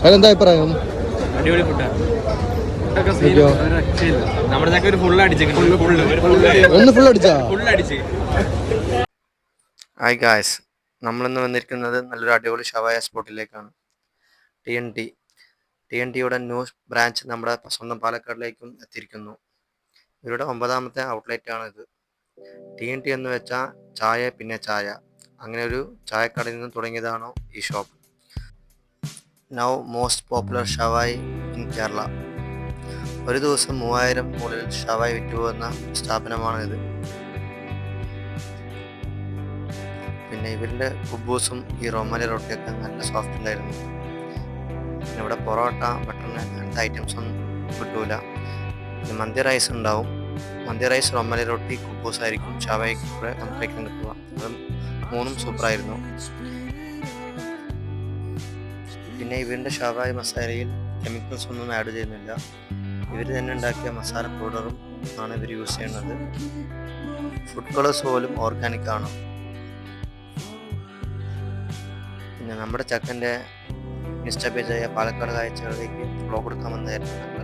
അതിലെന്താ അഭിപ്രായം? അടിപൊളി ഫുഡാണ്. ഹായ് ഗായ്സ്, നമ്മളിന്ന് വന്നിരിക്കുന്നത് നല്ലൊരു അടിപൊളി ഷവായ സ്പോട്ടിലേക്കാണ്. TNTയുടെ ന്യൂ ബ്രാഞ്ച് നമ്മുടെ സ്വന്തം പാലക്കാടിലേക്കും എത്തിയിരിക്കുന്നു. ഇവരുടെ 9ാമത്തെ ഔട്ട്ലെറ്റാണ് ഇത്. TNT എന്ന് വെച്ചാൽ ചായ പിന്നെ ചായ, അങ്ങനെ ഒരു ചായക്കടയിൽ നിന്ന് തുടങ്ങിയതാണോ ഈ shop. Now most popular shawaya in Kerala. ഒരു ദിവസം 3000 മുകളിൽ ഷവായ് വിറ്റുപോകുന്ന സ്ഥാപനമാണ് ഇത്. പിന്നെ ഇവരുടെ കുബൂസും ഈ റൊമാലി റൊട്ടിയൊക്കെ നല്ല സോഫ്റ്റ് ഉണ്ടായിരുന്നു. പിന്നെ ഇവിടെ പൊറോട്ട, മട്ടൺ അങ്ങനത്തെ ഐറ്റംസ് ഒന്നും കിട്ടൂല. പിന്നെ മന്തി റൈസ് ഉണ്ടാവും. മന്തി റൈസ്, റൊമാലി റൊട്ടി, കുബൂസ് ആയിരിക്കും ഷവായ്ക്ക് കൂടെ കഴിക്കാൻ കിട്ടുക. അതും മൂന്നും സൂപ്പറായിരുന്നു. പിന്നെ ഇവരുടെ ഷവായ് മസാലയിൽ കെമിക്കൽസ് ഒന്നും ആഡ് ചെയ്യുന്നില്ല. ഇവർ തന്നെ ഉണ്ടാക്കിയ മസാല പൗഡറും ആണ് ഇവർ യൂസ് ചെയ്യുന്നത്. ഫുഡ് കളേഴ്സ് പോലും ഓർഗാനിക് ആണ്. പിന്നെ നമ്മുടെ ചക്കൻ്റെ ഇൻസ്റ്റാ പേജായ പാലക്കാട് കാഴ്ചകളിലേക്ക് ഫ്ലോ കൊടുക്കാമെന്നായിരുന്നു ഞങ്ങൾ.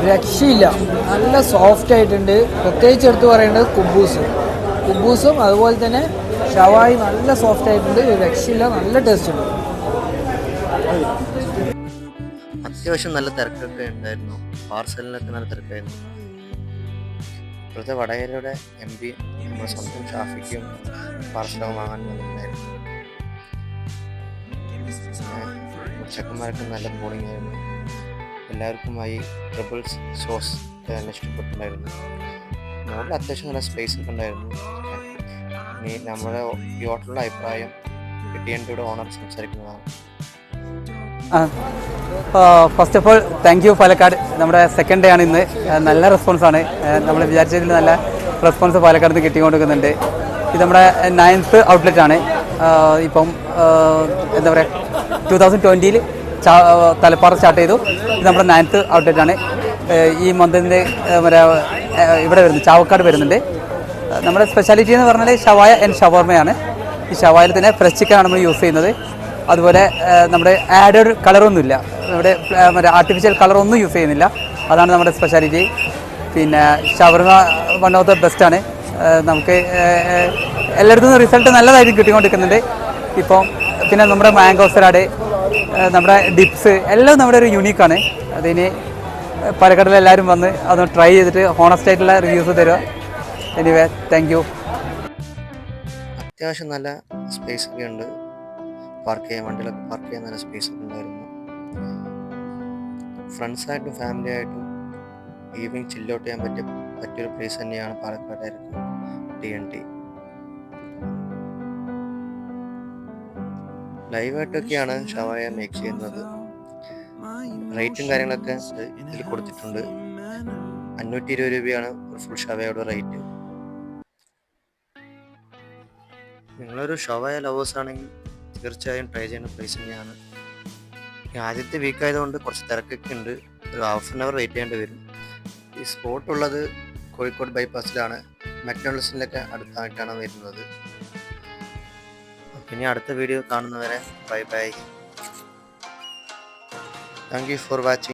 രക്ഷയില്ല, നല്ല സോഫ്റ്റ് ആയിട്ടുണ്ട്. പ്രത്യേകിച്ച് എടുത്ത് പറയേണ്ടത് കുബൂസും അതുപോലെ തന്നെ ഷവായി നല്ല സോഫ്റ്റ് ആയിട്ടുണ്ട്. രക്ഷയില്ല, നല്ല ടേസ്റ്റ് ഉണ്ട്. അത്യാവശ്യം നല്ല തിരക്കൊക്കെ ഉണ്ടായിരുന്നു. പാർസലിനൊക്കെ നല്ല തിരക്കായിരുന്നു. ഇപ്പോഴത്തെ വടകരയുടെ MP നമ്മുടെ സ്വന്തം ഷാഫിക്കും പാർസലൊക്കെ വാങ്ങാൻ വന്നിട്ടുണ്ടായിരുന്നു. ചെക്കന്മാരൊക്കെ നല്ല ബോളിംഗ് ആയിരുന്നു. എല്ലാവർക്കുമായി ട്രിപ്പിൾസ് സോസ് നല്ല ഇഷ്ടപ്പെട്ടിട്ടുണ്ടായിരുന്നു. മുകളിൽ അത്യാവശ്യം നല്ല സ്പേസ് ഒക്കെ ഉണ്ടായിരുന്നു. ഇനി നമ്മുടെ ഈ ഹോട്ടലിൻ്റെ അഭിപ്രായം TNTയുടെ ഓണർ സംസാരിക്കുന്നതാണ്. First of all thank you Palakkad. നമ്മുടെ സെക്കൻഡ് ഡേ ആണ് ഇന്ന്. നല്ല റെസ്പോൺസാണ്. നമ്മൾ വിചാരിച്ചതിൽ നല്ല റെസ്പോൺസ് പാലക്കാട് നിന്ന് കിട്ടിക്കൊണ്ടിരിക്കുന്നുണ്ട്. ഇത് നമ്മുടെ 9th ഔട്ട്ലെറ്റാണ്. ഇപ്പം എന്താ പറയുക, 2020 തലപ്പാറ സ്റ്റാർട്ട് ചെയ്തു. ഇത് നമ്മുടെ 9th ഔട്ട്ലെറ്റാണ്. ഈ മന്തിൻ്റെ ഇവിടെ വരുന്നത് ചാവക്കാട് വരുന്നുണ്ട്. നമ്മുടെ സ്പെഷ്യാലിറ്റി എന്ന് പറഞ്ഞാൽ ഷവായ ആൻഡ് ഷവർമയാണ്. ഈ ഷവായിൽ തന്നെ ഫ്രഷ് ചിക്കനാണ് നമ്മൾ യൂസ് ചെയ്യുന്നത്. അതുപോലെ നമ്മുടെ ആഡഡ് കളറൊന്നുമില്ല, നമ്മുടെ ആർട്ടിഫിഷ്യൽ കളറൊന്നും യൂസ് ചെയ്യുന്നില്ല. അതാണ് നമ്മുടെ സ്പെഷ്യാലിറ്റി. പിന്നെ ഷവർമ വൺ ഓഫ് ദ ബെസ്റ്റാണ്. നമുക്ക് എല്ലായിടത്തു നിന്നും റിസൾട്ട് നല്ലതായിട്ട് കിട്ടിക്കൊണ്ടിരിക്കുന്നുണ്ട് ഇപ്പം. പിന്നെ നമ്മുടെ മാംഗോ സലാഡ്, നമ്മുടെ ഡിപ്സ് എല്ലാം നമ്മുടെ ഒരു യുണീക്കാണ്. അതിന് പാലക്കാടിൽ എല്ലാവരും വന്ന് അതൊന്ന് ട്രൈ ചെയ്തിട്ട് ഹോണസ്റ്റ് ആയിട്ടുള്ള റിവ്യൂസ് തരിക. Anyway thank you. അത്യാവശ്യം നല്ല സ്പേസ് ഒക്കെ ഉണ്ട്. പാർക്ക് ചെയ്യാൻ, വണ്ടികളൊക്കെ പാർക്ക് ചെയ്യാൻ നല്ല സ്പേസ് ഒക്കെ ഉണ്ടായിരുന്നു. ഫ്രണ്ട്സായിട്ടും ഫാമിലി ആയിട്ടും ഈവനിങ് ചില്ല് ഔട്ട് ചെയ്യാൻ പറ്റിയൊരു പ്ലേസ് തന്നെയാണ് പാലക്കാടായിരിക്കും TNT. ലൈവായിട്ടൊക്കെയാണ് ഷവായ മേക്ക് ചെയ്യുന്നത്. റേറ്റും കാര്യങ്ങളൊക്കെ ഇതിൽ കൊടുത്തിട്ടുണ്ട്. 520 രൂപയാണ് ഒരു ഫുൾ ഷവായയുടെ റേറ്റ്. നിങ്ങളൊരു ഷവായ ലവേഴ്സ് ആണെങ്കിൽ തീർച്ചയായും ട്രൈ ചെയ്യുന്ന പ്ലേസ് തന്നെയാണ്. ആദ്യത്തെ വീക്ക് ആയതുകൊണ്ട് കുറച്ച് തിരക്കൊക്കെ ഉണ്ട്. ഒരു ഹാഫ് ആൻ അവർ വെയിറ്റ് ചെയ്യേണ്ടി വരും. ഈ സ്പോട്ട് ഉള്ളത് കോഴിക്കോട് ബൈപ്പാസിലാണ്. മക്ഡൊണാൾഡ്സിലൊക്കെ അടുത്തായിട്ടാണ് വരുന്നത്. പിന്നെ അടുത്ത വീഡിയോ കാണുന്നവരെ bye bye. Thank you for watching.